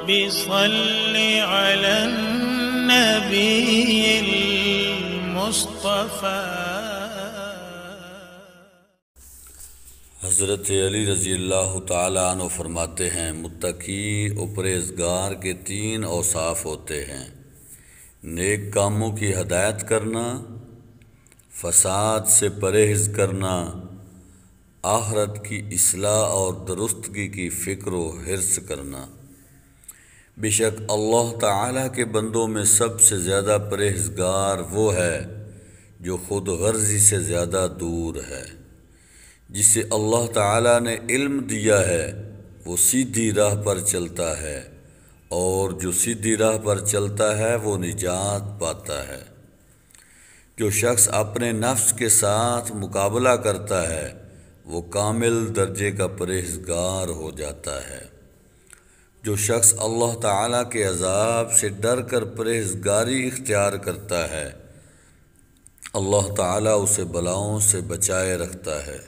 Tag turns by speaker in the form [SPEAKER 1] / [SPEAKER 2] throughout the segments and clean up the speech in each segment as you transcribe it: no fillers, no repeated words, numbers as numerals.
[SPEAKER 1] رب صل على النبي المصطفى۔
[SPEAKER 2] حضرت علی رضی اللہ تعالیٰ عنہ فرماتے ہیں، متقی و پرہیزگار کے 3 اوصاف ہوتے ہیں: نیک کاموں کی ہدایت کرنا، فساد سے پرہیز کرنا، آخرت کی اصلاح اور درستگی کی فکر و حرص کرنا۔ بے شک اللہ تعالیٰ کے بندوں میں سب سے زیادہ پرہیزگار وہ ہے جو خود غرضی سے زیادہ دور ہے۔ جسے اللہ تعالیٰ نے علم دیا ہے وہ سیدھی راہ پر چلتا ہے، اور جو سیدھی راہ پر چلتا ہے وہ نجات پاتا ہے۔ جو شخص اپنے نفس کے ساتھ مقابلہ کرتا ہے وہ کامل درجے کا پرہیزگار ہو جاتا ہے۔ جو شخص اللہ تعالیٰ کے عذاب سے ڈر کر پرہیزگاری اختیار کرتا ہے، اللہ تعالیٰ اسے بلاؤں سے بچائے رکھتا ہے۔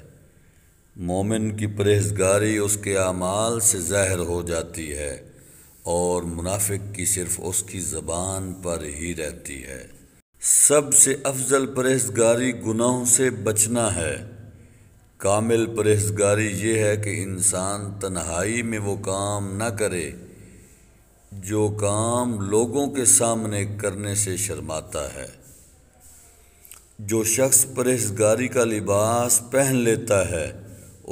[SPEAKER 2] مومن کی پرہیزگاری اس کے اعمال سے ظاہر ہو جاتی ہے، اور منافق کی صرف اس کی زبان پر ہی رہتی ہے۔ سب سے افضل پرہیزگاری گناہوں سے بچنا ہے۔ کامل پرہیزگاری یہ ہے کہ انسان تنہائی میں وہ کام نہ کرے جو کام لوگوں کے سامنے کرنے سے شرماتا ہے۔ جو شخص پرہیزگاری کا لباس پہن لیتا ہے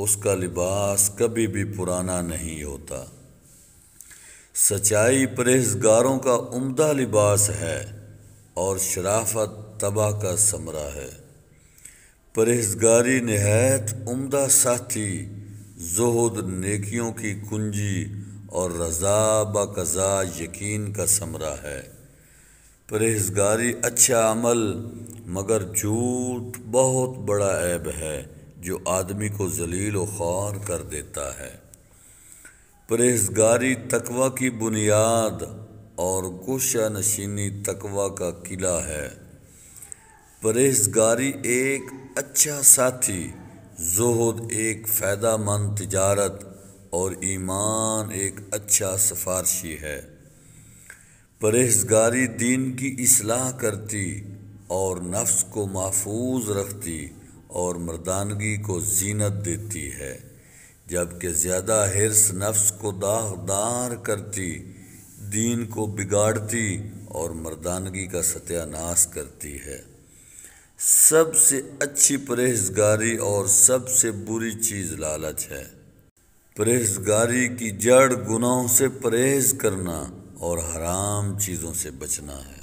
[SPEAKER 2] اس کا لباس کبھی بھی پرانا نہیں ہوتا۔ سچائی پرہیزگاروں کا عمدہ لباس ہے، اور شرافت تقویٰ کا ثمرہ ہے۔ پرہیزگاری نہایت عمدہ ساتھی، زہد نیکیوں کی کنجی، اور رضا بقضاء یقین کا ثمرہ ہے۔ پرہیزگاری اچھا عمل، مگر جھوٹ بہت بڑا عیب ہے جو آدمی کو ذلیل و خوار کر دیتا ہے۔ پرہیزگاری تقویٰ کی بنیاد اور گوشہ نشینی تقویٰ کا قلعہ ہے۔ پرہیزگاری ایک اچھا ساتھی، زہد ایک فائدہ مند تجارت، اور ایمان ایک اچھا سفارشی ہے۔ پرہیزگاری دین کی اصلاح کرتی اور نفس کو محفوظ رکھتی اور مردانگی کو زینت دیتی ہے، جبکہ زیادہ حرص نفس کو داغدار کرتی، دین کو بگاڑتی اور مردانگی کا ستیہ ناش کرتی ہے۔ سب سے اچھی پرہیزگاری اور سب سے بری چیز لالچ ہے۔ پرہیزگاری کی جڑ گناہوں سے پرہیز کرنا اور حرام چیزوں سے بچنا ہے۔